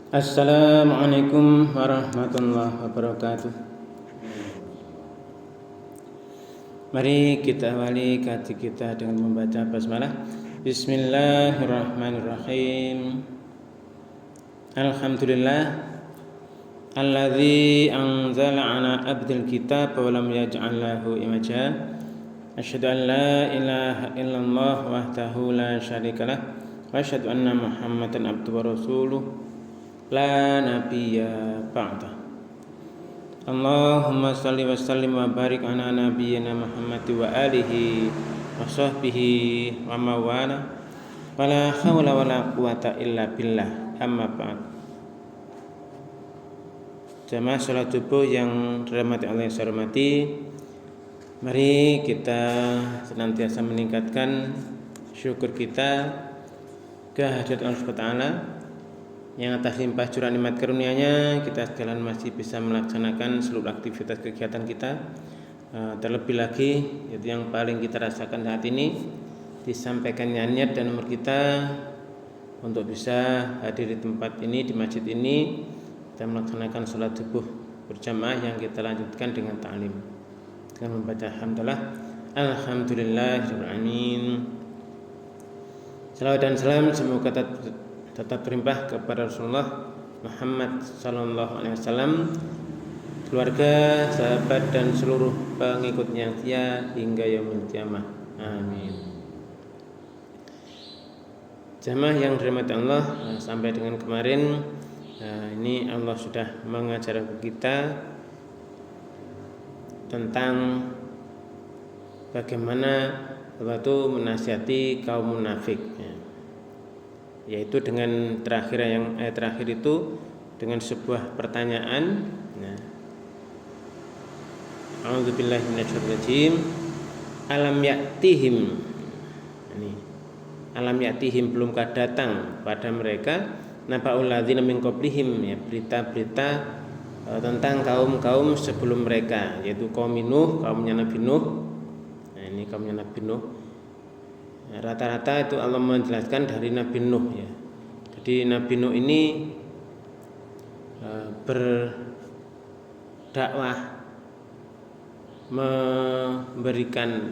Assalamualaikum warahmatullahi wabarakatuh. Mari kita awali kaji kita dengan membaca basmalah. Bismillahirrahmanirrahim. Alhamdulillah alladzi anzala ala abdil kitab wa lam yaj'al lahu iwaja. Asyhadu an la ilaha illallah wahdahu la syarikalah wa asyhadu anna Muhammadan abduhu wa rasuluh la nabiyya ba'da. Allahumma salli wa sallim wa barik ala nabiyyina Muhammad wa alihi wa sahbihi wa mawana wa la hawla wa la quwata illa billah, amma ba'd. Jamaah salat subuh yang dirahmati Allah, yang saya hormati, mari kita senantiasa meningkatkan syukur kita kehadirat Allah Subhanahu wa taala yang atas limpah curah nikmat karunia-Nya kita sekalian masih bisa melaksanakan seluruh aktivitas kegiatan kita. Terlebih lagi itu yang paling kita rasakan saat ini, disampaikannya niat dan umur kita untuk bisa hadir di tempat ini, di masjid ini, dan melaksanakan sholat subuh berjamaah yang kita lanjutkan dengan ta'lim, dengan membaca alhamdulillah, alhamdulillahirabbil alamin. Salawat dan salam semoga tetap berlimpah kepada Rasulullah Muhammad sallallahu alaihi wasallam, keluarga, sahabat dan seluruh pengikutnya setia hingga yaumul qiyamah. Amin. Jamaah yang dirahmati Allah, sampai dengan kemarin ini Allah sudah mengajar kita tentang bagaimana Allah itu menasihati kaum munafik, yaitu dengan terakhir itu dengan sebuah pertanyaan. A'udzubillahi minasyaitonirrajim. Alam ya'tihim. Ini alam ya'tihim, belumkah datang pada mereka naba'ul ladzina min qablihim, ya, berita-berita tentang kaum-kaum sebelum mereka, yaitu kaum Nuh, kaumnya Nabi Nuh. Nah, ini kaumnya Nabi Nuh. Rata-rata itu Allah menjelaskan dari Nabi Nuh, ya. Jadi Nabi Nuh ini berdakwah, memberikan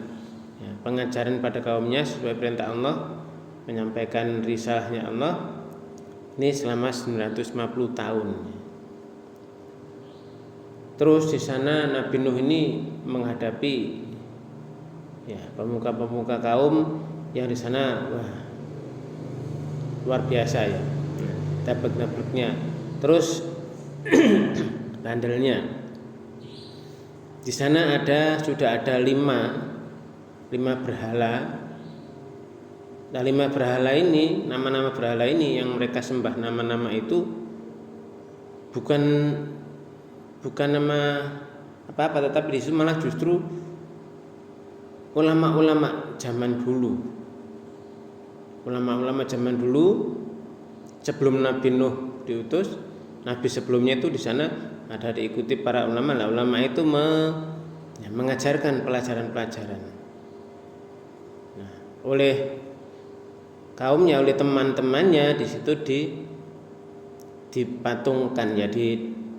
pengajaran pada kaumnya sesuai perintah Allah, menyampaikan risalahnya Allah ini selama 950 tahun. Terus di sana Nabi Nuh ini menghadapi pemuka-pemuka kaum yang di sana luar biasa, ya, tabek-tabeknya, terus bandelnya. Di sana sudah ada lima berhala. Nah, 5 berhala ini, nama-nama berhala ini yang mereka sembah, nama-nama itu bukan nama apa-apa, tetapi itu malah justru ulama-ulama zaman dulu. Ulama-ulama zaman dulu sebelum Nabi Nuh diutus, nabi sebelumnya itu di sana ada diikuti para ulama. Lah ulama itu mengajarkan pelajaran-pelajaran. Nah, oleh kaumnya, oleh teman-temannya di situ dipatungkan, ya,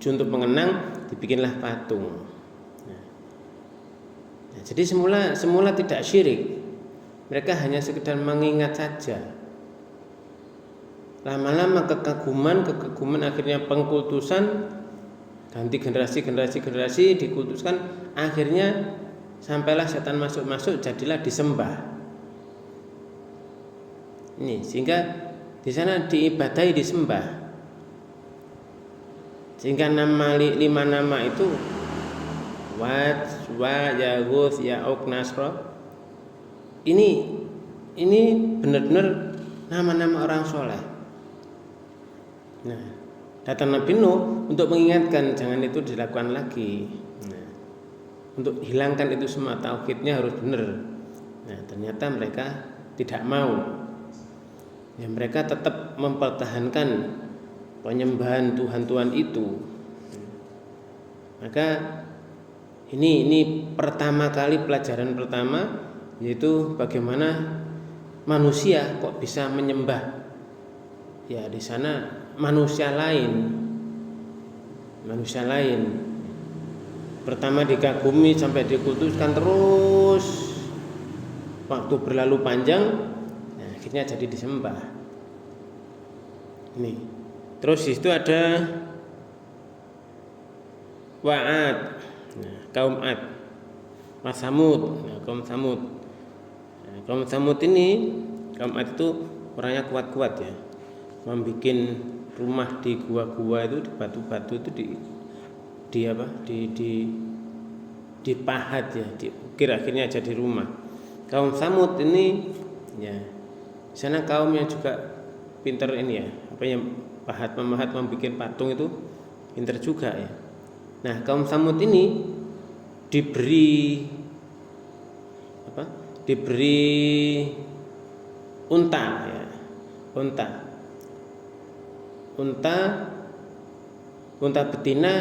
untuk mengenang dibikinlah patung. Nah, jadi semula tidak syirik. Mereka hanya sekedar mengingat saja. Lama-lama kekaguman akhirnya pengkultusan, ganti generasi dikultuskan, akhirnya sampailah setan masuk, jadilah disembah. Ini sehingga di sana diibadahi, disembah. Sehingga 5 nama itu Wad, Suwa, Yaghus, Ya'uq, Nasr, ini benar-benar nama-nama orang soleh. Nah, datang Nabi Nuh untuk mengingatkan jangan itu dilakukan lagi. Nah, untuk hilangkan itu semua, tauhidnya harus benar. Nah, ternyata mereka tidak mau. Ya, mereka tetap mempertahankan penyembahan Tuhan-Tuhan itu. Maka ini pertama kali, pelajaran pertama, yaitu bagaimana manusia kok bisa menyembah ya di sana manusia lain. Pertama dikagumi sampai dikutuskan, terus waktu berlalu panjang, nah, akhirnya jadi disembah. Ini. Terus di situ ada Wa'ad, nah, kaum Ad, Samud, nah, kaum Samud. Nah, kaum Samud ini, kaum Ad itu orangnya kuat-kuat ya, membuat rumah di gua-gua itu, di batu-batu itu dipahat ya, diukir, akhirnya jadi rumah. Kaum Samud ini ya, di sana kaum yang juga pintar ini ya, apa yang memahat membuat patung itu pintar juga ya. Nah, kaum Samud ini diberi unta ya, unta betina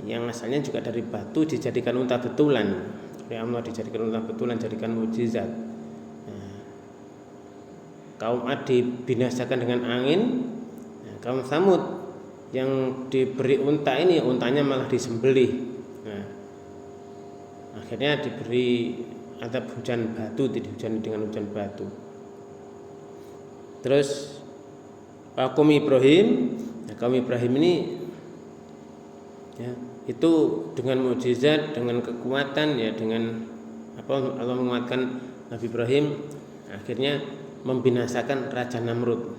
yang asalnya juga dari batu dijadikan unta betulan oleh Allah, dijadikan unta betulan, jadikan mukjizat. Nah, kaum Ad dibinasakan dengan angin. Nah, kaum Samud yang diberi unta ini, untanya malah disembelih. Nah, akhirnya diberi azab hujan batu, dihujani dengan hujan batu. Terus kaum Ibrahim, nah, kaum Ibrahim ini ya, itu dengan mukjizat, dengan kekuatan ya, dengan apa Allah menguatkan Nabi Ibrahim, akhirnya membinasakan Raja Namrud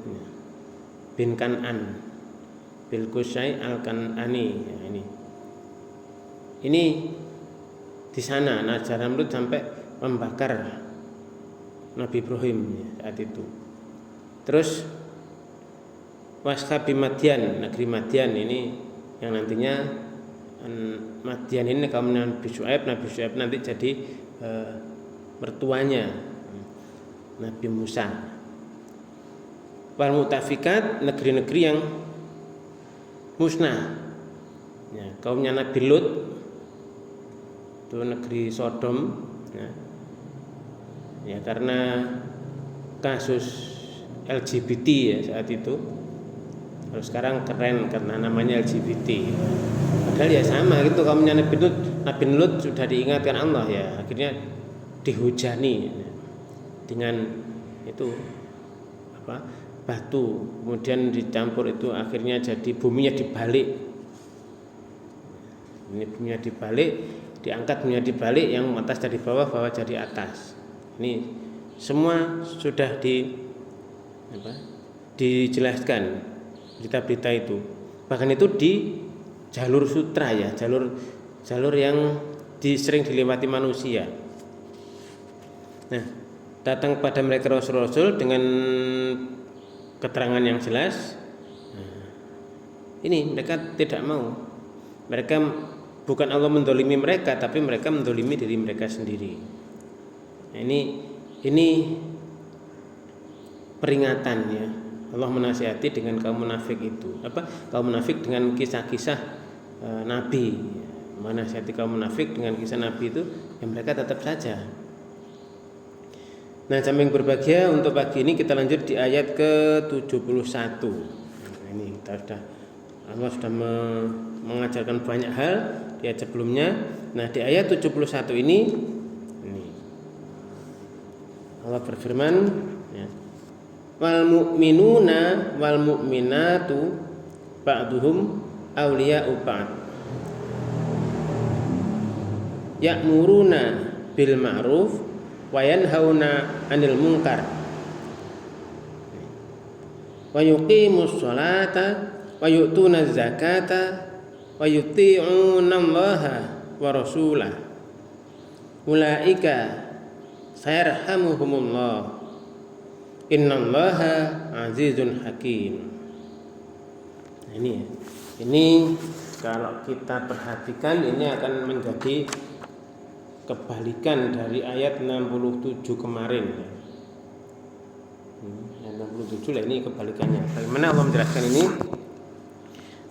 bin Kan'an bil Qusay al-Kan'ani ya, ini di sana Raja Namrud sampai membakar Nabi Ibrahim ya, saat itu. Terus Washabi Madian, negeri Madian ini yang nantinya Madian ini kaum Nabi Syuaib nanti jadi mertuanya Nabi Musa. Wal Mutafikat, negeri-negeri yang musnah ya, kaumnya Nabi Lut itu negeri Sodom ya, karena kasus LGBT ya saat itu. Terus sekarang keren karena namanya LGBT. Padahal ya sama gitu, kaumnya Nabi Lut sudah diingatkan Allah ya, akhirnya dihujani dengan itu batu, kemudian dicampur itu, akhirnya jadi buminya dibalik. Ini buminya dibalik, diangkat buminya dibalik, yang atas dari bawah jadi atas. Ini semua sudah dijelaskan berita-berita itu. Bahkan itu di jalur sutra ya, jalur yang sering dilewati manusia. Nah, datang pada mereka rasul-rasul dengan keterangan yang jelas. Nah, ini mereka tidak mau. Mereka bukan Allah mendolimi mereka, tapi mereka mendolimi diri mereka sendiri. Nah, ini peringatan ya. Allah menasihati dengan kaum munafik itu. Kaum munafik dengan kisah-kisah Nabi. Menasihati kaum munafik dengan kisah Nabi itu, yang mereka tetap saja. Nah, samping berbahagia, untuk pagi ini kita lanjut di ayat ke-71. Nah, ini Allah sudah mengajarkan banyak hal di ayat sebelumnya. Nah, di ayat 71 ini Allah berfirman ya, wal mu'minuna wal mu'minatu ba'duhum awliya'u ba'd ya'muruna bil ma'ruf wa yanhauna 'anil munkar wa yuqimus sholata wa yu'tunaz zakata wa yuti'una Allaha wa rasulahu ulaika sayarhamuhumullah innallaha azizun hakim. Nah, ini kalau kita perhatikan, ini akan menjadi kebalikan dari ayat 67 kemarin. Ayat 67 lah, ini kebalikannya. Bagaimana Allah menjelaskan ini?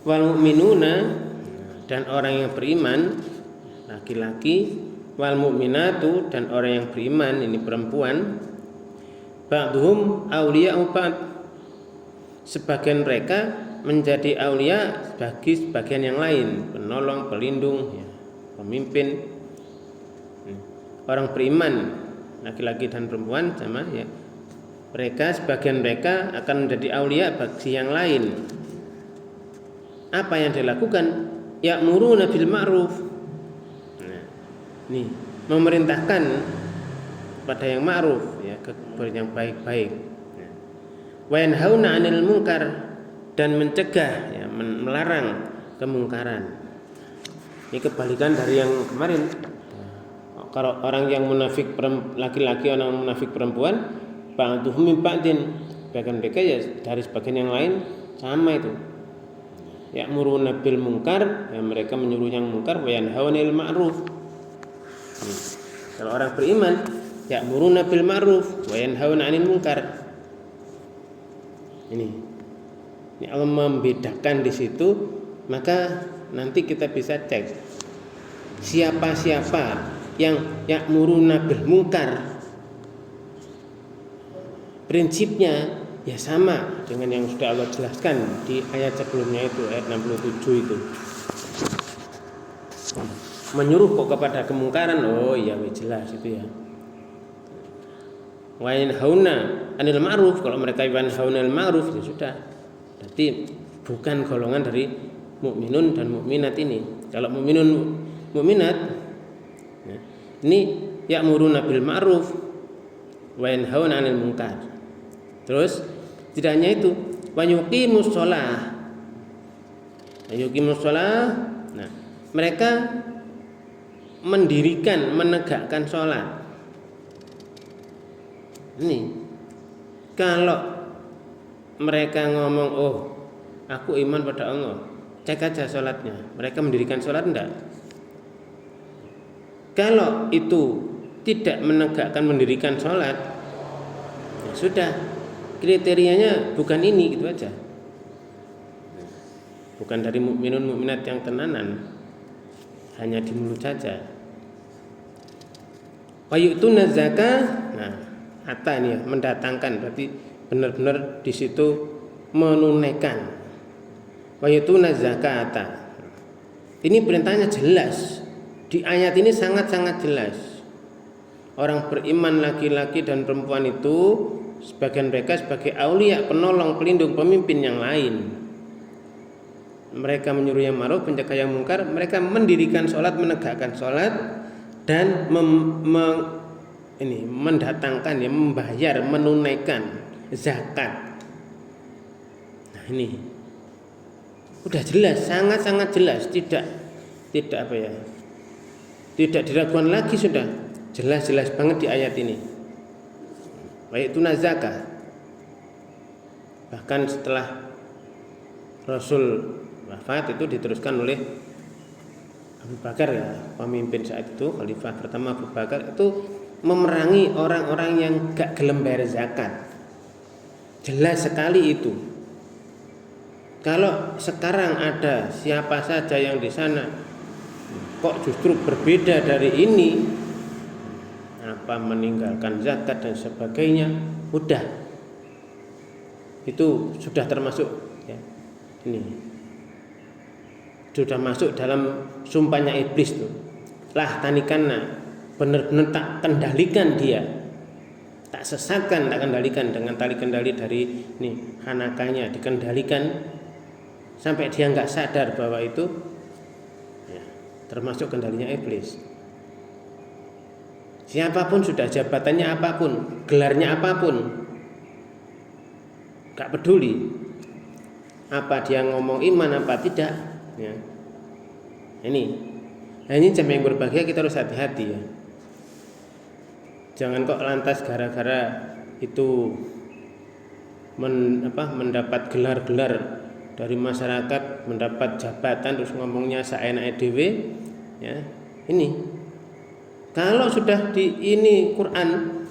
Wal mu'minuna, dan orang yang beriman laki-laki, wal mu'minatu, dan orang yang beriman ini perempuan, ba'duhum awliya'u ba'd, sebagian mereka menjadi aulia bagi sebagian yang lain, penolong, pelindung, ya, pemimpin. Orang beriman laki-laki dan perempuan sama ya. Sebagian mereka akan menjadi aulia bagi yang lain. Apa yang dilakukan? Ya'muruna bil ma'ruf. Nah, nih, memerintahkan pada yang ma'ruf ya, yang baik-baik. Wa yanhauna 'anil munkar, dan mencegah ya, melarang kemungkaran. Ini kebalikan dari yang kemarin. Kalau orang yang munafik laki-laki, orang munafik perempuan, ba'duhum min ba'din, bahkan mereka ya dari sebagian yang lain sama itu. Ya'muruna bil munkar, ya mereka menyuruh yang munkar, wa yanhauna 'anil ma'ruf. Kalau orang beriman, ya'muruna bil ma'ruf wa yanhauna 'anil munkar. Ini Allah membedakan di situ, maka nanti kita bisa cek siapa-siapa yang ya'muruna bil munkar, prinsipnya ya sama dengan yang sudah Allah jelaskan di ayat sebelumnya itu, ayat 67 itu. Menyuruh kok kepada kemungkaran, oh iya jelas itu ya. Wa yanhauna 'anil ma'ruf, kalau mereka yanhauna 'anil ma'ruf ya sudah. Berarti bukan golongan dari mukminun dan mukminat ini. Kalau mukminun mukminat ya, ini ya'muruna bil ma'ruf wa yanhauna 'anil munkar. Terus tidak hanya itu, wa yuqimus shalah. Yuqimus shalah. Nah, mereka mendirikan, menegakkan sholat. Ini kalau mereka ngomong, oh aku iman pada Allah, cek aja sholatnya. Mereka mendirikan sholat enggak? Kalau itu tidak menegakkan, mendirikan sholat, ya sudah, kriterianya bukan ini, gitu aja. Bukan dari mukminun mukminat yang tenanan, hanya di mulut saja. Wa yu'tuna zakah. Nah, hatta ini ya, mendatangkan, berarti benar-benar di situ menunaikan. Wa yu'tuna zakata. Ini perintahnya jelas. Di ayat ini sangat-sangat jelas. Orang beriman laki-laki dan perempuan itu sebagian mereka sebagai aulia, penolong, pelindung, pemimpin yang lain. Mereka menyuruh yang ma'ruf, mencegah yang mungkar. Mereka mendirikan sholat, menegakkan sholat, dan mendatangkan, ya, membayar, menunaikan zakat. Nah ini udah jelas, sangat-sangat jelas, tidak apa ya, tidak diragukan lagi, sudah jelas-jelas banget di ayat ini. Baik itu zakat. Bahkan setelah Rasul wafat itu diteruskan oleh Abu Bakar, ya, pemimpin saat itu, khalifah pertama Abu Bakar, itu memerangi orang-orang yang gak gelem bayar zakat. Jelas sekali itu. Kalau sekarang ada siapa saja yang di sana kok justru berbeda dari ini, apa meninggalkan zakat dan sebagainya, udah itu sudah termasuk, ya, ini sudah masuk dalam sumpahnya iblis tuh. Lah tanikanna, benar-benar tak kendalikan dia, tak sesatkan, tak kendalikan dengan tali kendali dari nih hanakanya, dikendalikan sampai dia nggak sadar bahwa itu, ya, termasuk kendalinya iblis. Siapapun sudah, jabatannya apapun, gelarnya apapun, gak peduli apa dia ngomong iman apa tidak, ya. Ini jam yang berbahagia, kita harus hati-hati, ya. Jangan kok lantas gara-gara itu mendapat gelar-gelar dari masyarakat, mendapat jabatan, terus ngomongnya saenake dhewe, ya. Ini kalau sudah di ini Quran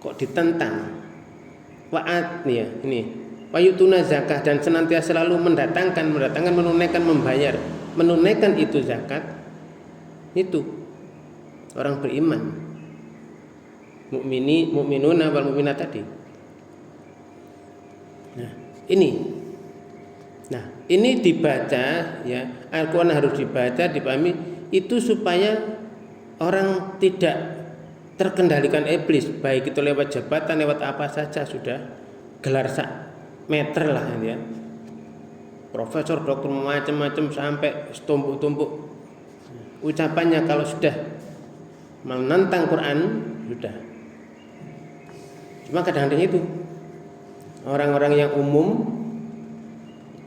kok ditentang. Wa'at nih, ya, ini wayutuna zakah, dan senantiasa selalu mendatangkan, menunaikan, membayar, menunaikan itu zakat. Itu orang beriman, mukminuna wal mukminat tadi. Nah, Ini. Nah, ini dibaca ya, Al-Qur'an harus dibaca, dipahami itu supaya orang tidak terkendalikan iblis, baik itu lewat jabatan, lewat apa saja sudah gelar sak meter lah ya. Profesor, dokter macam-macam sampai tumpuk-tumpuk ucapannya kalau sudah menentang Quran sudah. Cuma kadang-kadang itu orang-orang yang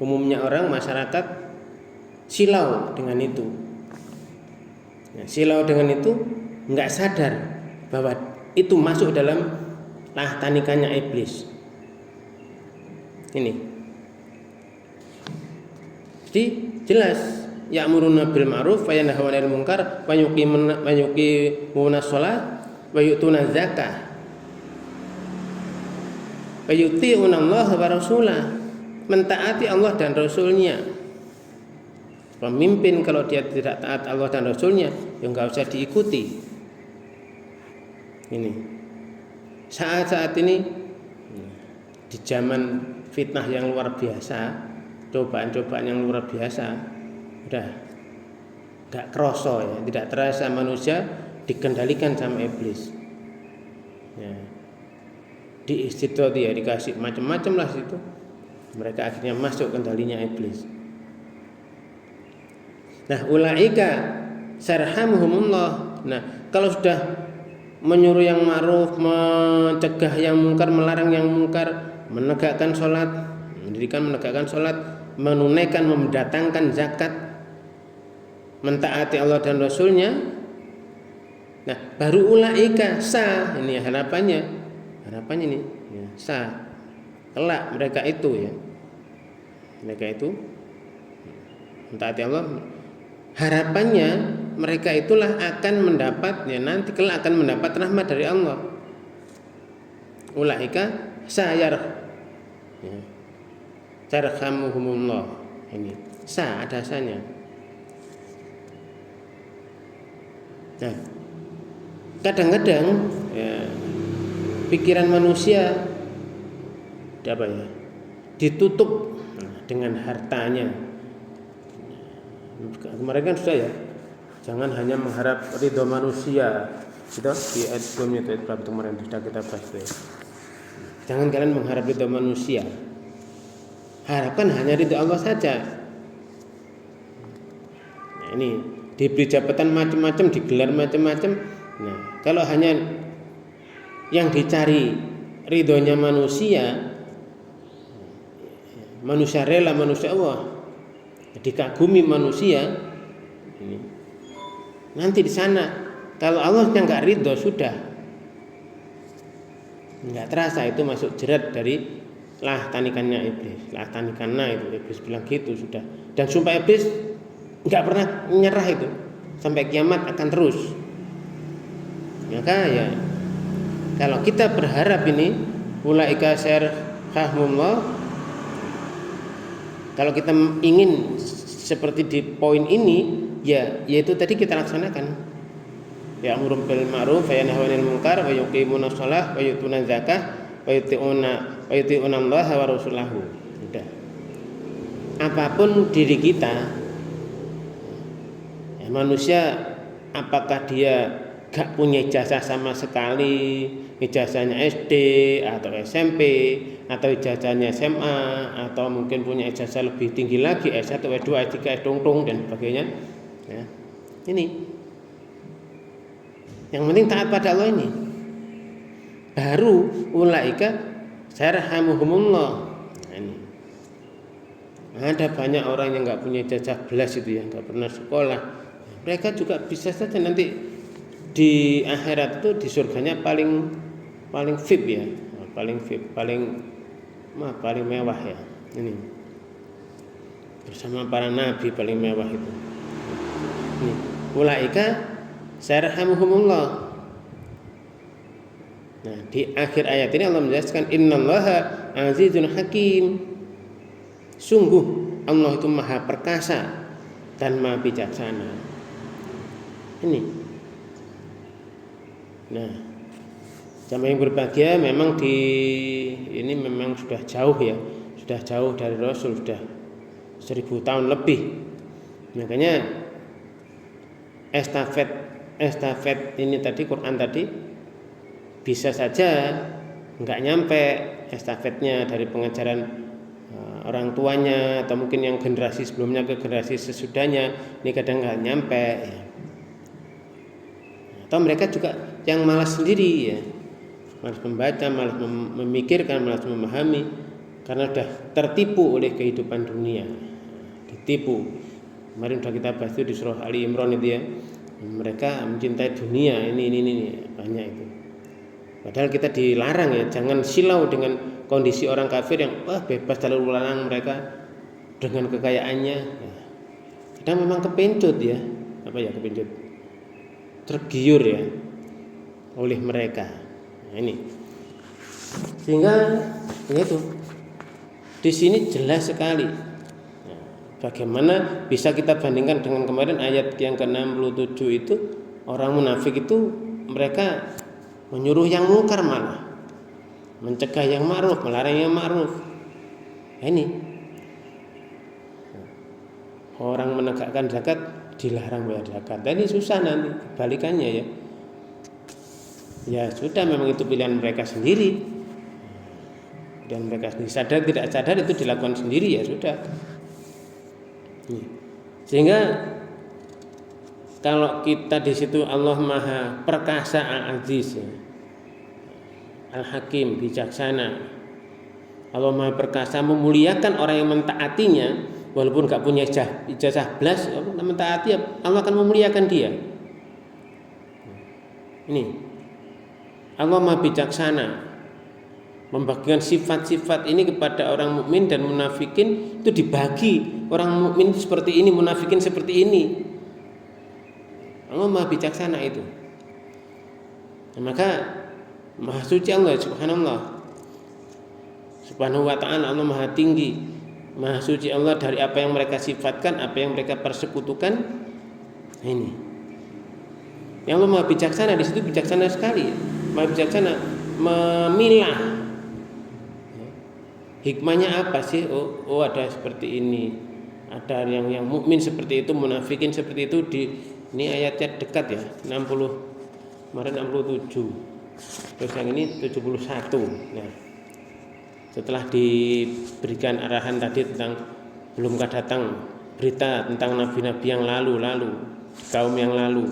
umumnya orang masyarakat silau dengan itu. Ya, silau dengan itu nggak sadar bahwa itu masuk dalam tanikannya iblis. Ini. Jadi jelas ya'muruna bil ma'ruf wa yanhauna 'anil munkar wa yuqimuna shalah wa yu'tuna zakah wa yuti'una Allah wa rasulah, mentaati Allah dan Rasulnya. Pemimpin kalau dia tidak taat Allah dan Rasulnya ya enggak usah diikuti. Ini saat-saat ini di zaman fitnah yang luar biasa, cobaan-cobaan yang luar biasa, udah gak kroso ya, tidak terasa manusia dikendalikan sama iblis. Ya. Di istidot ya dikasih macam-macam lah situ, mereka akhirnya masuk kendalinya iblis. Nah, ulaika sarhamhumullah. Nah, kalau sudah menyuruh yang ma'ruf, mencegah yang mungkar, melarang yang mungkar, menegakkan sholat, mendirikan menegakkan sholat, menunaikan, mendatangkan zakat, mentaati Allah dan Rasulnya. Nah, baru ulaika sah, ini harapannya ini ya, sah kelak mereka itu ya, mereka itu mentaati Allah, harapannya mereka itulah akan mendapat ya, nanti kelak akan mendapat rahmat dari Allah. Ulaika sayar ya, tarhamuhumullah, ini sa ada sanya. Nah, kadang-kadang ya, pikiran manusia apa ya, ditutup dengan hartanya. Kemarin kan sudah ya, jangan hanya mengharap ridho manusia. Itu di ayat sebelumnya itu ayat berapa kemarin sudah kita bahas ya. Jangan kalian mengharap ridho manusia. Harapkan hanya ridho Allah saja. Nah, ini diberi jabatan macam-macam, digelar macam-macam. Nah, kalau hanya yang dicari ridhonya manusia, manusia rela, manusia Allah, dikagumi manusia, ini nanti di sana kalau Allah yang nggak ridho sudah nggak terasa itu masuk jerat dari lah tanikannya iblis, lah tanikannya itu iblis bilang gitu sudah. Dan sumpah iblis nggak pernah menyerah itu sampai kiamat akan terus. Maka ya kalau kita berharap ini ulaika sarhamhumullah, kalau kita ingin seperti di poin ini ya, yaitu tadi kita laksanakan ya'muru bil ma'ruf wa yanhauna 'anil munkar wa yuqimuna shalah wa yutuna zakah wa yuti'una Allah wa rasulahu. Sudah. Apapun diri kita ya, manusia apakah dia gak punya ijazah sama sekali, ijazahnya SD atau SMP atau ijazahnya SMA atau mungkin punya ijazah lebih tinggi lagi S1, S2, S3, S2 dan sebagainya ya. Ini yang penting taat pada Allah ini. Baru ulaika sarhamuhumullah. Nah, ini. Ada banyak orang yang enggak punya ijazah belas itu ya, enggak pernah sekolah. Mereka juga bisa saja nanti di akhirat itu di surganya paling VIP ya, paling VIP, paling mewah ya. Ini bersama para nabi paling mewah itu. Ini ulaika sarhamuhumullah. Nah, di akhir ayat ini Allah menjelaskan innallaha azizun hakim. Sungguh Allah itu maha perkasa dan maha bijaksana. Ini. Nah, jamaah yang berbahagia memang ini memang sudah jauh ya, sudah jauh dari Rasul, sudah 1000 tahun lebih. Makanya estafet ini tadi, Quran tadi bisa saja nggak nyampe estafetnya dari pengajaran orang tuanya atau mungkin yang generasi sebelumnya ke generasi sesudahnya, ini kadang nggak nyampe ya. Atau mereka juga yang malas sendiri ya, malas membaca, malas memikirkan, malas memahami karena sudah tertipu oleh kehidupan dunia, ditipu. Kemarin sudah kita bahas itu di surah Ali Imran itu ya, mereka mencintai dunia ini banyak itu. Padahal kita dilarang ya, jangan silau dengan kondisi orang kafir yang bebas lalu lalang mereka dengan kekayaannya. Kadang memang kepencut ya, kepencut, tergiur ya oleh mereka. Nah, ini sehingga itu di sini jelas sekali. Bagaimana bisa kita bandingkan dengan kemarin ayat yang ke-67 itu, orang munafik itu mereka menyuruh yang mungkar, malah mencegah yang ma'ruf, melarang yang ma'ruf. Ini orang menegakkan zakat dilarang bayar zakat. Dan ini susah nanti kebalikannya ya. Ya sudah, memang itu pilihan mereka sendiri. Dan mereka sendiri sadar tidak sadar itu dilakukan sendiri, ya sudah. Sehingga kalau kita di situ Allah Maha Perkasa, Al-Aziz, Al-Hakim, bijaksana. Allah Maha Perkasa memuliakan orang yang mentaatinya, walaupun gak punya ijazah belas, mentaati Allah akan memuliakan dia. Ini Allah Maha Bijaksana membagikan sifat-sifat ini kepada orang mukmin dan munafikin, itu dibagi. Orang mukmin seperti ini, munafikin seperti ini. Allah Maha Bijaksana itu. Nah, maka Maha Suci Allah, Subhanahu wa ta'ala, Allah Maha Tinggi, Maha Suci Allah dari apa yang mereka sifatkan, apa yang mereka persekutukan. Ini yang Allah Maha Bijaksana, di situ bijaksana sekali. Maha Bijaksana memilah. Hikmahnya apa sih? Oh ada seperti ini. Ada yang mukmin seperti itu, munafikin seperti itu. Ini ayatnya dekat ya, 60, kemarin 67. Terus yang ini 71. Nah, setelah diberikan arahan tadi tentang belumkah datang berita tentang nabi-nabi yang lalu, kaum yang lalu.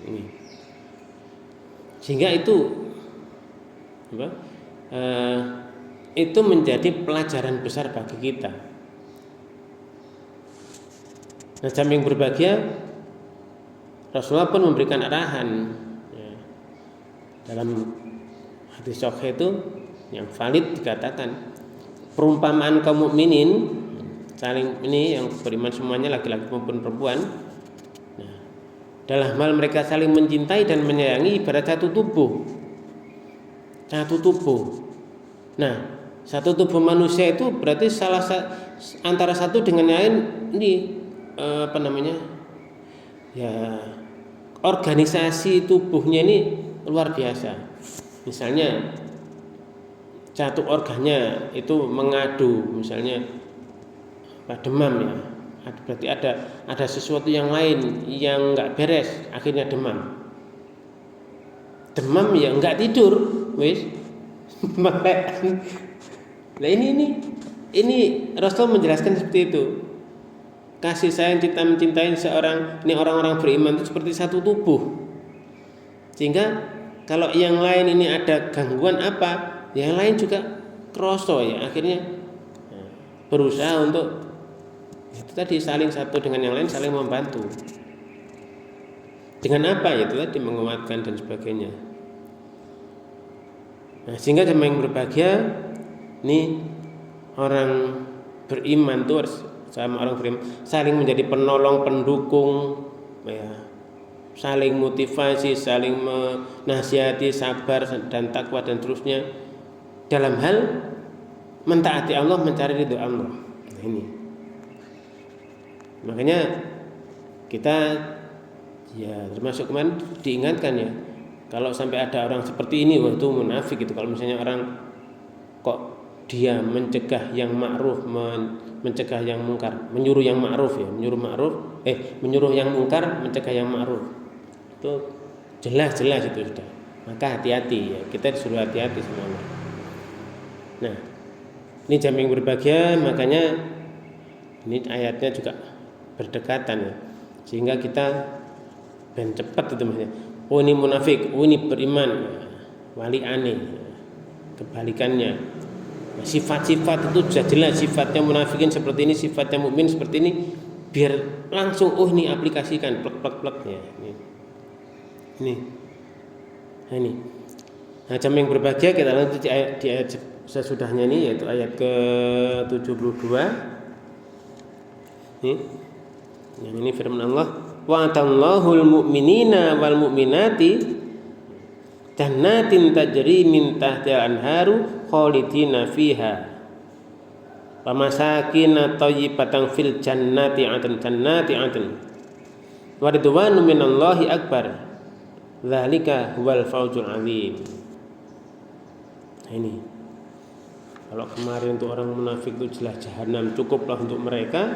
Ini. Sehingga itu itu menjadi pelajaran besar bagi kita. Nah, samping berbahagia, Rasulullah pun memberikan arahan ya. Dalam hadis sahih itu yang valid dikatakan perumpamaan kaum mukminin saling ini yang beriman semuanya, laki-laki maupun perempuan. Nah, dalam hal mereka saling mencintai dan menyayangi ibarat satu tubuh. Nah, satu tubuh manusia itu berarti antara satu dengan lain ini ya, organisasi tubuhnya ini luar biasa. Misalnya satu organnya itu mengadu, misalnya demam ya, berarti ada sesuatu yang lain yang nggak beres, akhirnya demam ya nggak tidur, wis. Nah ini Rasul menjelaskan seperti itu. Kasih sayang, cinta mencintai seorang, ini orang-orang beriman itu seperti satu tubuh. Sehingga kalau yang lain ini ada gangguan apa, yang lain juga kroso ya, akhirnya berusaha untuk itu tadi saling satu dengan yang lain, saling membantu. Dengan apa? Itu tadi menguatkan dan sebagainya. Nah, sehingga yang berbahagia ini orang beriman tuh sama orang beriman saling menjadi penolong, pendukung ya, saling motivasi, saling menasihati, sabar dan takwa dan terusnya dalam hal mentaati Allah, mencari ridho Allah. Nah, ini makanya kita ya termasuk kemarin diingatkan ya, kalau sampai ada orang seperti ini, wah itu munafik gitu. Kalau misalnya orang kok dia mencegah yang ma'ruf, mencegah yang mungkar, menyuruh yang ma'ruf ya, menyuruh yang mungkar, mencegah yang ma'ruf. Itu jelas itu sudah. Maka hati-hati ya, kita disuruh hati-hati semuanya. Nah, ini jam yang berbahagia, makanya ini ayatnya juga berdekatan ya. Sehingga kita ben cepat itu maksudnya. Oh ini munafik, oh ini beriman. Wali aneh. Kebalikannya. Nah, sifat-sifat itu sudah jelas, sifatnya munafikin seperti ini, sifatnya mukmin seperti ini, biar langsung ini aplikasikan plek ya. Ini. Nah, ini. Nah, jam yang berbahagia kita lanjut di ayat sesudahnya ini, yaitu ayat ke-72. Yang ini firman Allah, wa atallahul mu'minina wal mu'minati jannatin tajri min tahtiha anharu khalidina fiha wa masakin thayyibatan fil jannati adn wa ridwanu minallahi akbar dzalika huwal fawzul azim. Nah, ini kalau kemarin untuk orang munafik itu jelas jahanam, cukuplah untuk mereka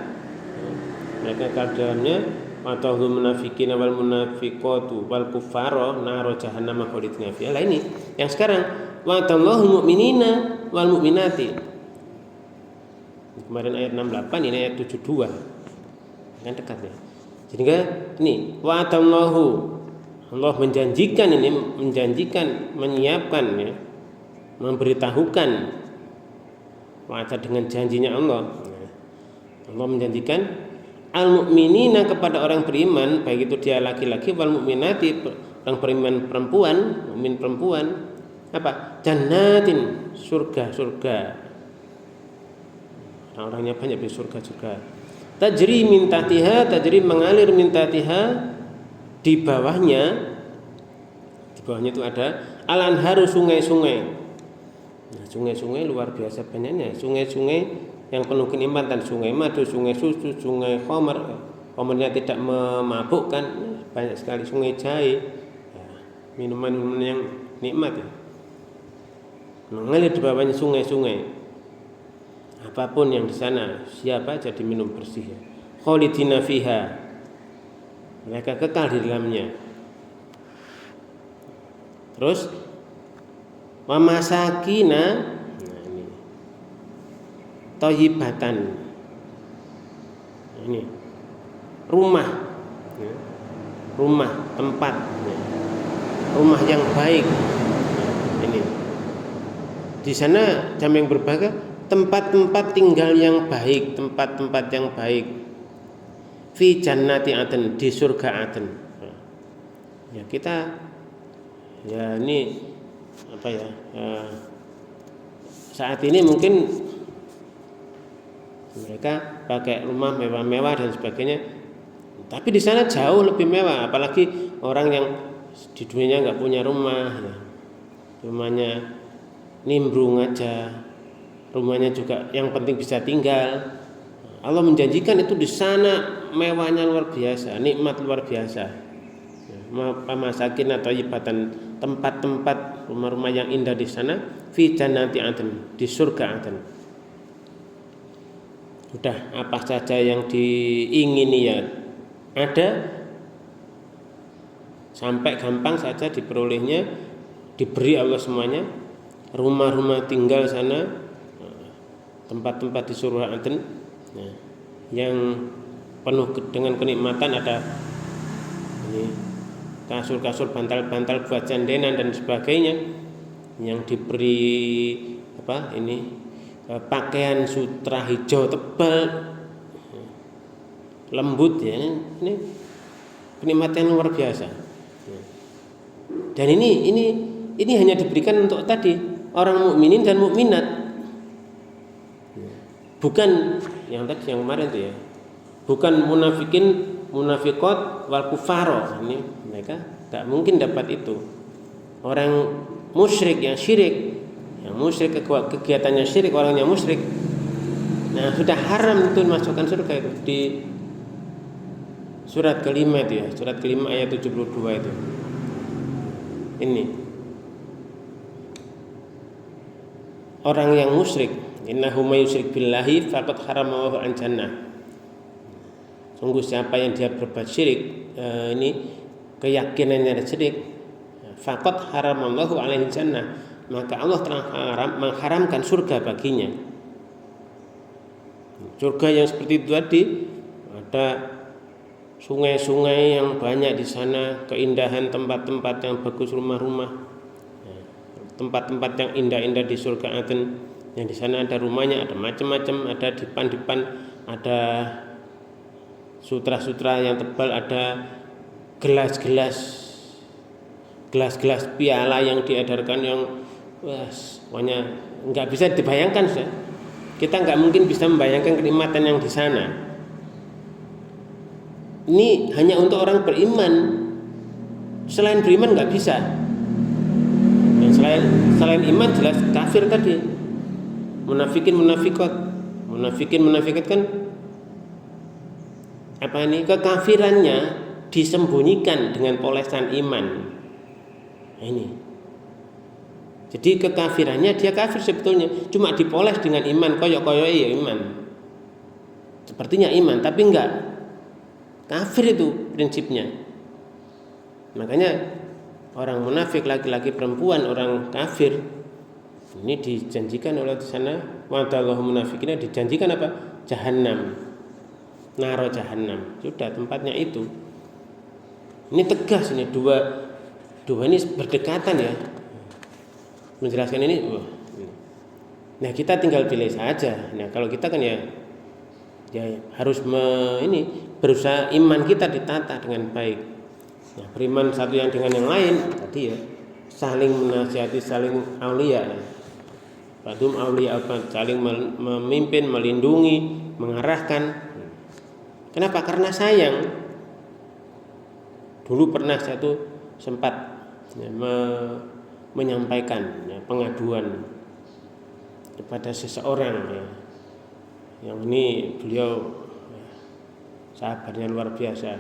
keadaannya matahul munafikin wal munafiqatu wal kuffara naro jahannam khalidina fiha. Lah ini yang sekarang wa tallahu mu'minina wal mu'minati. Kemarin ayat 68, ini ayat 72. Kan dekat ya. Jadi ini wa tallahu, Allah menjanjikan, menyiapkan ya, memberitahukan wa'ada dengan janjinya Allah. Allah menjanjikan al-mu'minina kepada orang beriman, baik itu dia laki-laki, wal mu'minati orang beriman perempuan, mukmin perempuan, apa? Jannatin, surga. Orang-orangnya banyak di surga. Tajri min tahtiha, mengalir min tahtiha, di bawahnya itu ada al-anharu, sungai-sungai. Nah, sungai-sungai luar biasa banyaknya, sungai-sungai yang penuh kenikmatan, sungai madu, sungai susu, sungai khamernya tidak memabukkan, banyak sekali, sungai jahe, ya, minuman yang nikmat ya. Mengalir di bawahnya sungai-sungai, apapun yang di sana, siapa aja diminum bersih ya. Khalidina fiha, mereka kekal di dalamnya. Terus wa masakina thayyibatan, ini rumah tempat, rumah yang baik. Ini di sana jam yang berbahagia, tempat-tempat tinggal yang baik, tempat-tempat yang baik. Fi jannati adn, di surga adn. Ya kita ya ini apa ya, saat ini mungkin mereka pakai rumah mewah-mewah dan sebagainya, tapi di sana jauh lebih mewah. Apalagi orang yang di dunianya nggak punya rumah, ya. Rumahnya nimbrung aja, rumahnya juga yang penting bisa tinggal. Allah menjanjikan itu di sana mewahnya luar biasa, nikmat luar biasa. Masakin atau ibatan, tempat-tempat rumah-rumah yang indah di sana, fi jannati adn, di surga adn. Sudah apa saja yang diingini ya ada, sampai gampang saja diperolehnya, diberi Allah semuanya. Rumah-rumah tinggal sana, tempat-tempat di surga adn, yang penuh dengan kenikmatan, ada ini kasur-kasur, bantal-bantal buat jandenan dan sebagainya, yang diberi apa ini, pakaian sutra hijau tebal, lembut ya. Ini kenikmatan luar biasa. Dan ini hanya diberikan untuk tadi orang mukminin dan mukminat, bukan yang tadi yang kemarin itu ya, bukan munafikin, munafiqat wal kufaro. Ini mereka tak mungkin dapat itu. Orang musyrik yang syirik, yang musyrik, kegiatannya syirik, orangnya musyrik, nah sudah haram itu masukkan surga itu. Di surat kelima itu ya, surat kelima ayat 72 itu. Ini orang yang musyrik Innahu may yusyrik billahi faqad haramallahu an jannah. Sungguh siapa yang dia berbuat syirik, ini keyakinannya syirik, faqad haramallahu alaihi jannah, maka Allah telah mengharamkan surga baginya. Surga yang seperti itu tadi, ada sungai-sungai yang banyak di sana, keindahan tempat-tempat yang bagus, rumah-rumah, tempat-tempat yang indah-indah di surga Aden. Yang di sana ada rumahnya, ada macam-macam, ada dipan-dipan, ada sutra-sutra yang tebal, ada gelas-gelas piala yang diedarkan yang semuanya nggak bisa dibayangkan. Kita nggak mungkin bisa membayangkan kenikmatan yang di sana. Ini hanya untuk orang beriman. Selain beriman nggak bisa. Dan selain iman jelas kafir tadi. Munafikin munafikat kan apa ini, kekafirannya disembunyikan dengan polesan iman. Nah, ini. Jadi kekafirannya dia kafir sebetulnya, cuma dipoles dengan iman, koyok-koyok ya iman. Sepertinya iman, tapi enggak. Kafir itu prinsipnya. Makanya orang munafik, laki-laki perempuan, orang kafir ini dijanjikan oleh di sana, wadallahu munafiqina, dijanjikan apa? Jahannam. Naro jahannam. Sudah tempatnya itu. Ini tegas ini, dua ini berdekatan ya. Menjelaskan ini. Nah, kita tinggal pilih saja. Nah, kalau kita kan ya harus berusaha iman kita ditata dengan baik. Nah, beriman satu yang dengan yang lain tadi ya, saling menasihati, saling aulia. Badum aulia, saling memimpin, melindungi, mengarahkan. Kenapa? Karena sayang. Dulu pernah satu sempat menyampaikan pengaduan kepada seseorang ya. Yang ini beliau sahabatnya luar biasa.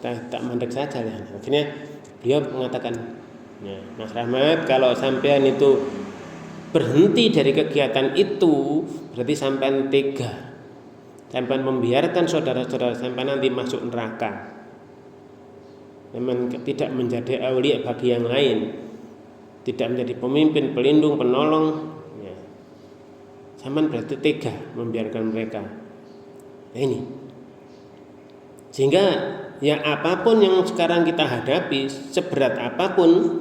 Tak mandek saja ya. Akhirnya beliau mengatakan, ya, Mas Rahmat, kalau sampean itu berhenti dari kegiatan itu, berarti sampean tega. Sampean membiarkan saudara-saudara sampean nanti masuk neraka. Memang tidak menjadi aulia bagi yang lain, tidak menjadi pemimpin, pelindung, penolong. Ya. Sampean berarti tega membiarkan mereka. Nah, ini. Sehingga ya apapun yang sekarang kita hadapi, seberat apapun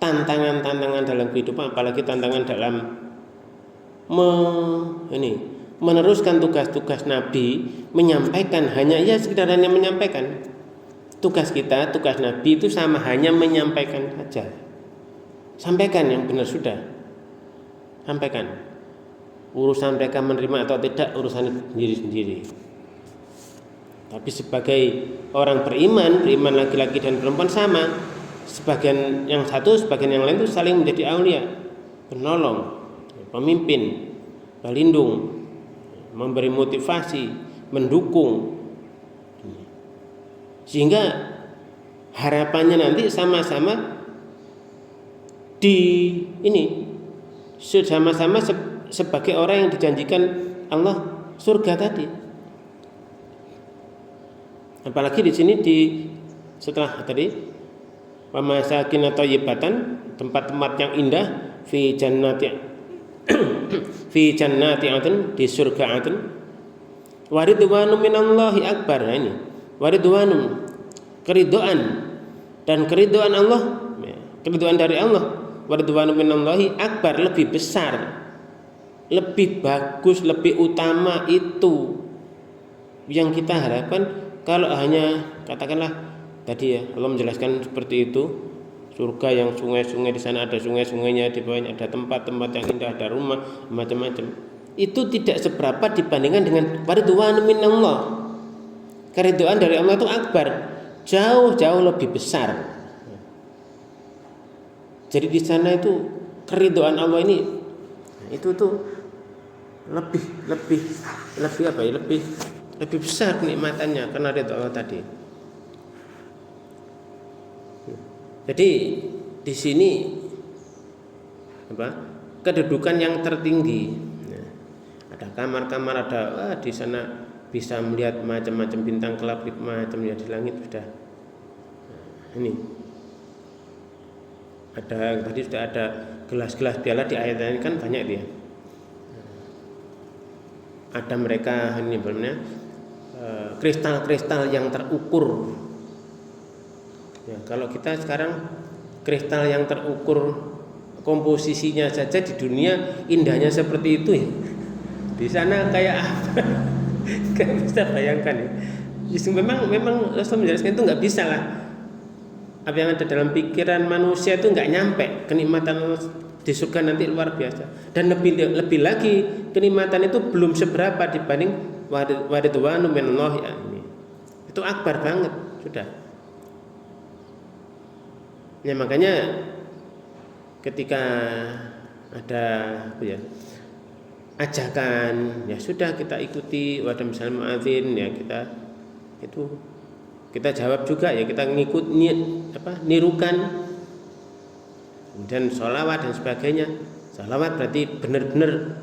tantangan-tantangan dalam kehidupan, apalagi tantangan dalam meneruskan tugas-tugas Nabi, menyampaikan, hanya ya sekedar hanya menyampaikan. Tugas kita, tugas Nabi itu sama, hanya menyampaikan saja. Sampaikan yang benar sudah. Sampaikan. Urusan mereka menerima atau tidak urusan sendiri-sendiri. Tapi sebagai orang beriman laki-laki dan perempuan sama. Sebagian yang satu, sebagian yang lain itu saling menjadi aulia, penolong, pemimpin, pelindung, memberi motivasi, mendukung. Sehingga harapannya nanti sama-sama sama-sama sebagai orang yang dijanjikan Allah surga tadi. Apalagi di sini setelah tadi pemasakin atau yibatan, tempat-tempat yang indah fi jannati Aden, di surga Aden. Waridwanum minallahi akbar. Nah, ini waridwanum, keridhaan, dan keridhaan Allah, keridhaan dari Allah. Waridwanum minallahi akbar, lebih besar, lebih bagus, lebih utama itu yang kita harapkan. Kalau hanya katakanlah tadi ya, Allah menjelaskan seperti itu, surga yang sungai-sungai, di sana ada sungai-sungainya, di bawahnya ada tempat-tempat yang indah, ada rumah macam-macam. Itu tidak seberapa dibandingkan dengan waridwan minallah. Keridhaan dari Allah itu akbar, jauh-jauh lebih besar. Jadi di sana itu keridhaan Allah ini itu tuh lebih besar kenikmatannya karena ridha Allah tadi. Jadi di sini kedudukan yang tertinggi. Nah, ada kamar-kamar, ada di sana bisa melihat macam-macam bintang kelap macam ya di langit sudah. Nah, ini ada tadi sudah ada gelas-gelas piala di ayat ini kan banyak dia. Ada mereka ini namanya kristal-kristal yang terukur. Ya, kalau kita sekarang kristal yang terukur komposisinya saja di dunia indahnya seperti itu ya. Di sana kayak apa? Gak bisa bayangkan ya. Memang Rasul menjelaskan itu nggak bisa lah. Apa yang ada dalam pikiran manusia itu nggak nyampe. Kenikmatan di surga nanti luar biasa. Dan lebih lagi kenikmatan itu belum seberapa dibanding waridwanu minallah ya ini. Itu akbar banget sudah. Ya makanya ketika ada ajakan ya sudah kita ikuti, wadah misalnya muadzin ya kita jawab juga ya, kita nirukan. Dan sholawat dan sebagainya. Sholawat berarti benar-benar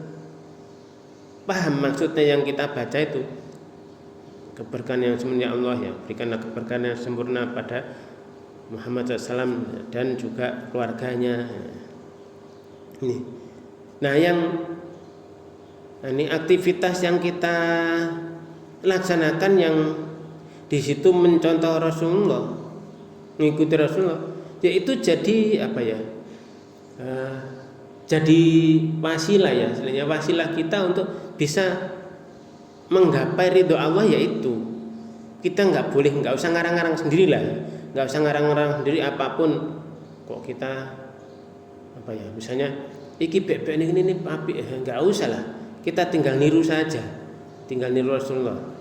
paham maksudnya yang kita baca itu. Keberkahan yang sempurna Allah ya, berikanlah keberkahan yang sempurna pada Muhammad SAW dan juga keluarganya. Ini. Nah, ini aktivitas yang kita laksanakan yang di situ mencontoh Rasulullah, mengikuti Rasulullah, yaitu jadi apa ya? Jadi wasilah ya, istilahnya wasilah kita untuk bisa menggapai ridho Allah, yaitu kita nggak usah ngarang-ngarang sendiri lah, nggak usah ngarang-ngarang sendiri apapun. Kok kita apa ya? Misalnya iki bebek ini api, nggak usah lah. Kita tinggal niru saja, tinggal niru Rasulullah.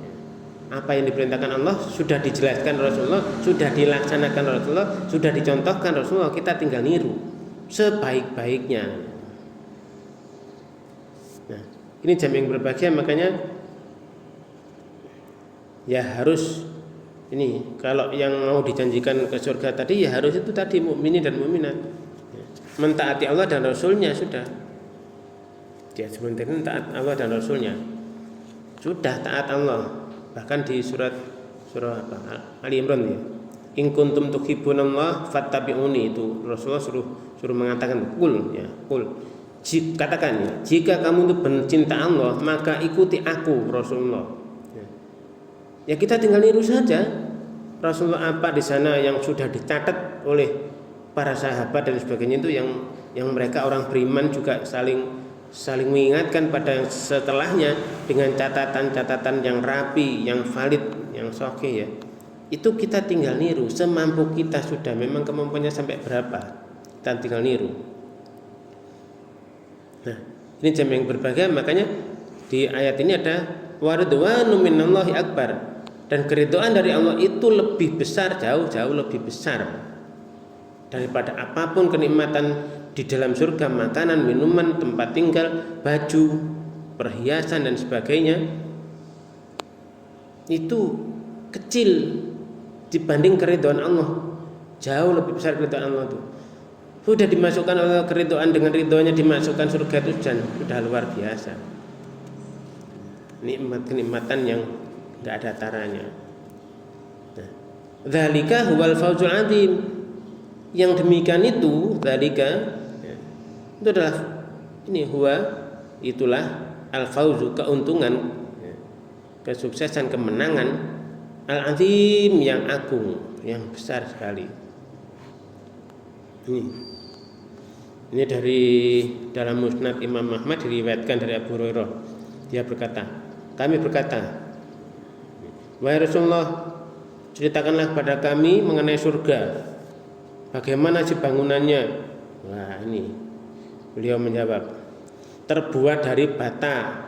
Apa yang diperintahkan Allah sudah dijelaskan Rasulullah, sudah dilaksanakan Rasulullah, sudah dicontohkan Rasulullah. Kita tinggal niru sebaik-baiknya. Nah, ini jam yang berbahagia, makanya ya harus ini kalau yang mau dijanjikan ke surga tadi ya harus itu tadi mukminin dan mukminat. Mentaati Allah dan Rasulnya sudah. Dia sebenarnya taat Allah dan Rasulnya. Sudah taat Allah. Bahkan di surah apa? Ali Imran ya. In kuntum tuhibbunallah fattabi'uni, itu Rasulullah suruh mengatakan qul ya, qul. Katakan ya, jika kamu itu pencinta Allah, maka ikuti aku Rasulullah. Ya kita tinggal niru saja. Rasulullah apa di sana yang sudah dicatat oleh para sahabat dan sebagainya, itu yang mereka orang beriman juga saling mengingatkan pada yang setelahnya dengan catatan-catatan yang rapi, yang valid, yang sahih ya. Itu kita tinggal niru semampu kita, sudah memang kemampuannya sampai berapa, kita tinggal niru. Nah, ini jam yang berbahagia, makanya di ayat ini ada waridwanu minallahi akbar, dan keridhaan dari Allah itu lebih besar, jauh lebih besar daripada apapun kenikmatan di dalam surga, makanan, minuman, tempat tinggal, baju, perhiasan dan sebagainya. Itu kecil dibanding keridhaan Allah. Jauh lebih besar keridhaan Allah itu. Sudah dimasukkan oleh keridhaan, dengan ridhonya dimasukkan surga itu sudah luar biasa. Nikmat-kenikmatan yang enggak ada taranya. Nah, dzalika huwal fawzul adzim. Yang demikian itu, dzalika itu adalah itulah al-fauzu, keuntungan, kesuksesan, kemenangan, al-azim, yang agung, yang besar sekali. Ini dari dalam Musnad Imam Ahmad diriwayatkan dari Abu Hurairah. Dia kami berkata, wahai Rasulullah, ceritakanlah kepada kami mengenai surga. Bagaimana sih bangunannya? Wah, ini beliau menjawab, terbuat dari bata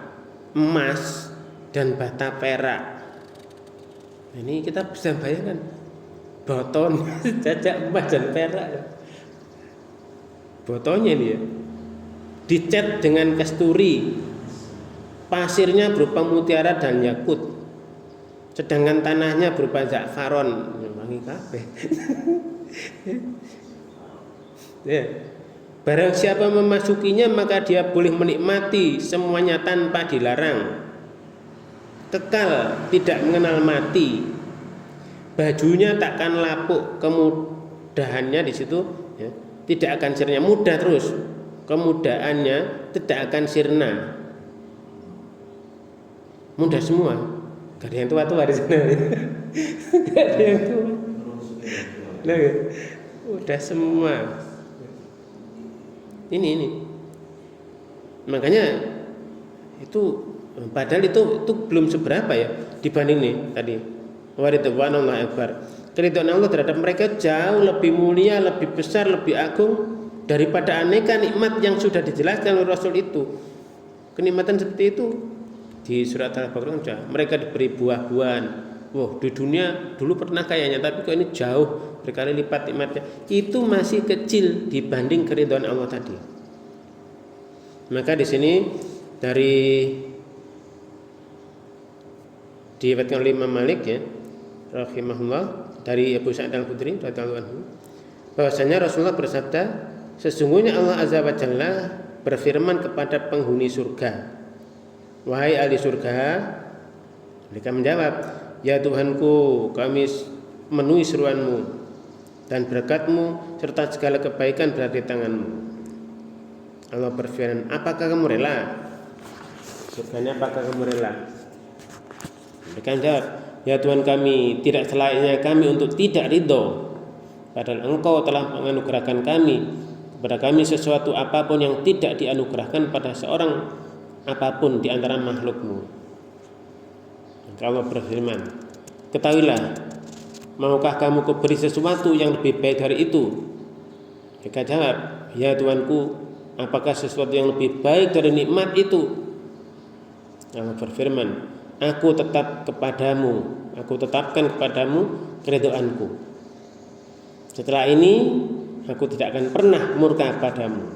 emas dan bata perak. Ini kita bisa bayangkan, boton jajak emas dan perak. Botonnya ini ya, dicat dengan kasturi, pasirnya berupa mutiara dan yakut, sedangkan tanahnya berupa za'faron. Wangi kabeh. Ya. Barang siapa memasukinya maka dia boleh menikmati semuanya tanpa dilarang. Kekal, tidak mengenal mati. Bajunya takkan lapuk, kemudahannya di situ ya, tidak akan sirna, mudah terus. Kemudahannya tidak akan sirna. Mudah semua. Gak ada yang tua-tua di sana. Gak ada yang tua. Nah, udah semua. Ini. Makanya itu padahal itu belum seberapa ya dibanding nih tadi. Waridwanullah akbar. Keridhaan Allah terhadap mereka jauh lebih mulia, lebih besar, lebih agung daripada aneka nikmat yang sudah dijelaskan oleh Rasul itu. Kenikmatan seperti itu di surat Al-Baqarah sudah. Mereka diberi buah-buahan. Wah, di dunia dulu pernah kayaknya, tapi kok ini jauh berkali lipat nikmatnya. Itu masih kecil dibanding keridhaan Allah tadi. Maka di sini dari diriwayatkan oleh Imam Malik ya, rahimahullah, dari Abu Sa'id Al-Khudri radhiyallahu anhu, bahwasanya Rasulullah bersabda, sesungguhnya Allah Azza wa Jalla berfirman kepada penghuni surga, wahai ahli surga. Mereka menjawab, ya Tuhanku, kami memenuhi seruanmu dan berkatmu serta segala kebaikan berada di tanganmu. Allah berfirman, apakah kamu rela? Surganya, apakah kamu rela? Mereka menjawab, ya Tuhan kami, tidak selayaknya kami untuk tidak ridho, padahal Engkau telah menganugerahkan kami kepada kami sesuatu apapun yang tidak dianugerahkan pada seorang apapun di antara makhlukmu. Maka Allah berfirman, ketahuilah, maukah kamu kuberi sesuatu yang lebih baik dari itu? Mereka jawab, ya Tuanku, apakah sesuatu yang lebih baik dari nikmat itu? Allah berfirman, aku tetapkan kepadamu keridhaanku. Setelah ini aku tidak akan pernah murka padamu.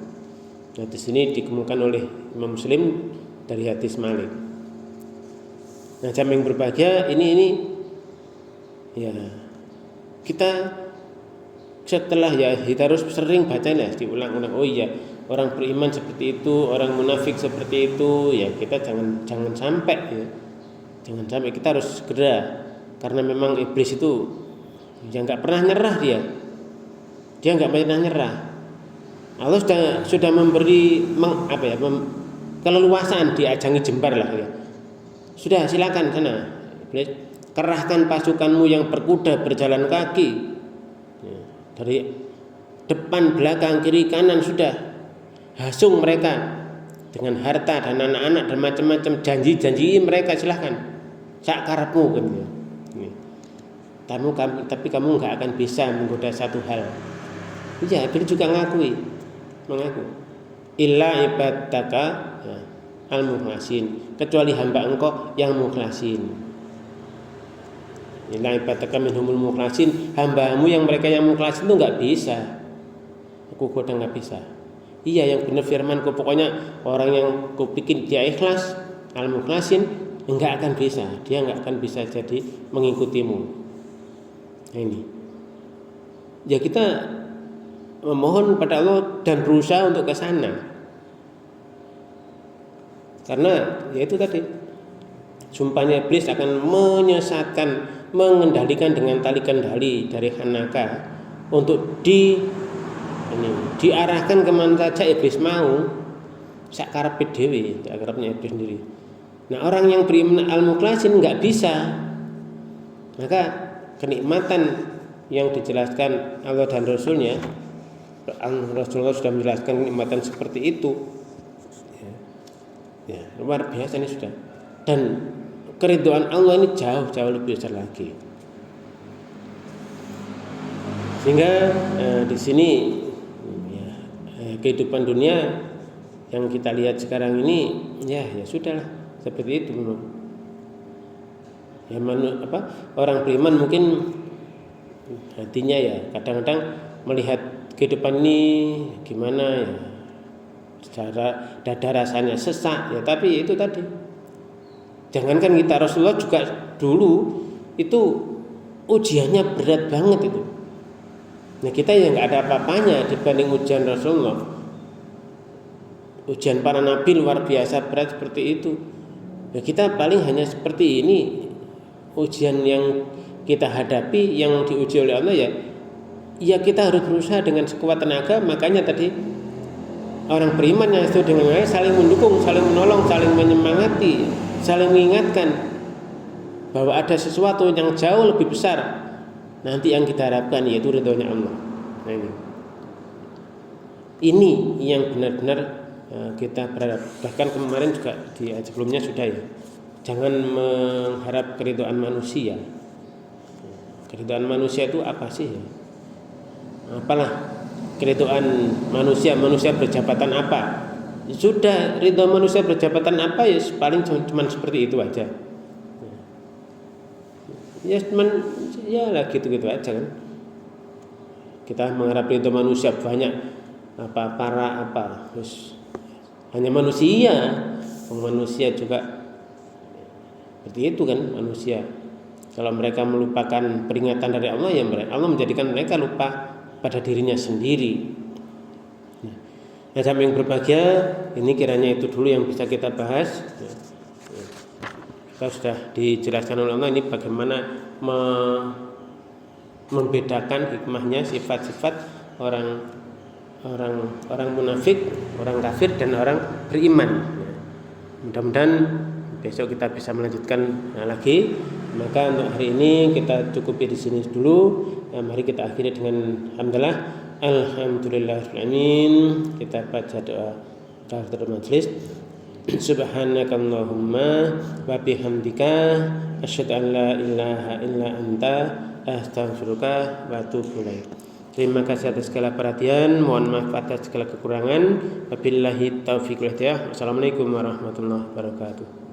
Nah, di sini dikemukakan oleh Imam Muslim dari hadis Malik. Nah, jamaah yang berbahagia, ini ya kita setelah ya kita harus sering baca ya, diulang-ulang. Oh iya, orang beriman seperti itu, orang munafik seperti itu. Ya kita jangan sampai ya. Jangan sampai, kita harus segera, karena memang iblis itu yang nggak pernah nyerah, dia nggak pernah nyerah. Allah sudah memberi keleluasaan, diajangi jembar lah ya. Sudah, silakan sana iblis, kerahkan pasukanmu yang berkuda berjalan kaki ya, dari depan belakang kiri kanan, sudah hasung mereka dengan harta dan anak-anak dan macam-macam, janji mereka, silahkan sak karepmu gitu. Tapi kamu nggak akan bisa menggoda satu hal. Iya, Iblis juga mengaku. Illa ibadaka ya, al-mukhlasin, kecuali hamba engkau yang mukhlasin. Illa ibadaka minhumul mukhlasin, hambamu yang mereka yang mukhlasin itu nggak bisa. Aku goda nggak bisa. Iya, yang benar firmanku, pokoknya orang yang ku bikin dia ikhlas, al-mukhlasin, enggak akan bisa, dia enggak akan bisa jadi mengikutimu. Nah, ini ya, kita memohon pada Allah dan berusaha untuk ke sana, karena ya itu tadi, sumpahnya iblis akan menyesatkan, mengendalikan dengan tali kendali dari Hanaka untuk diarahkan kemana saja iblis mau, sak karepe dhewe, sak karepnya iblis sendiri. Nah, orang yang beriman al-mukhlasin enggak bisa. Maka kenikmatan yang dijelaskan Allah dan Rasulnya, Rasulullah sudah menjelaskan kenikmatan seperti itu ya, luar biasa ini sudah. Dan keridhaan Allah ini jauh lebih besar lagi. Sehingga di sini ya, kehidupan dunia yang kita lihat sekarang ini ya sudahlah, seperti itu memang. Ya, orang beriman mungkin hatinya ya kadang-kadang melihat kehidupan ini gimana ya, secara dada rasanya sesak ya, tapi itu tadi. Jangankan kita, Rasulullah juga dulu itu ujiannya berat banget itu. Nah, kita yang nggak ada apa-apanya dibanding ujian Rasulullah. ujian para nabi luar biasa berat seperti itu. Ya, kita paling hanya seperti ini. Ujian yang kita hadapi, yang diuji oleh Allah ya kita harus berusaha dengan sekuat tenaga. Makanya tadi orang beriman yang itu dengan baik saling mendukung, saling menolong, saling menyemangati, saling mengingatkan bahwa ada sesuatu yang jauh lebih besar nanti yang kita harapkan, yaitu ridhonya Allah. Nah, ini yang benar-benar kita berharap. Bahkan kemarin juga di sebelumnya sudah ya, jangan mengharap keridhaan manusia. Keridhaan manusia itu apa sih ya? Apalah keridhaan manusia berjabatan apa? Sudah, ridho manusia berjabatan apa ya paling cuma seperti itu aja. Ya cuman ya lah gitu-gitu aja kan. Kita mengharap ridho manusia banyak terus hanya manusia juga seperti itu kan manusia. Kalau mereka melupakan peringatan dari Allah, ya Allah menjadikan mereka lupa pada dirinya sendiri. Nah, sama yang berbahagia, ini kiranya itu dulu yang bisa kita bahas. Kita sudah dijelaskan oleh Allah ini bagaimana membedakan hikmahnya sifat-sifat orang munafik, orang kafir dan orang beriman. Mudah-mudahan besok kita bisa melanjutkan lagi. Maka untuk hari ini kita cukupi di sini dulu. Mari kita akhiri dengan alhamdulillah. Alhamdulillahirabbil alamin. Kita baca doa kafaratul majelis. Subhanakallahumma wa bihamdika asyhadu an la ilaha illa anta astaghfiruka wa atubu ilaik. Terima kasih atas segala perhatian, mohon maaf atas segala kekurangan. Wabillahi taufiq wal hidayah. Wassalamualaikum warahmatullahi wabarakatuh.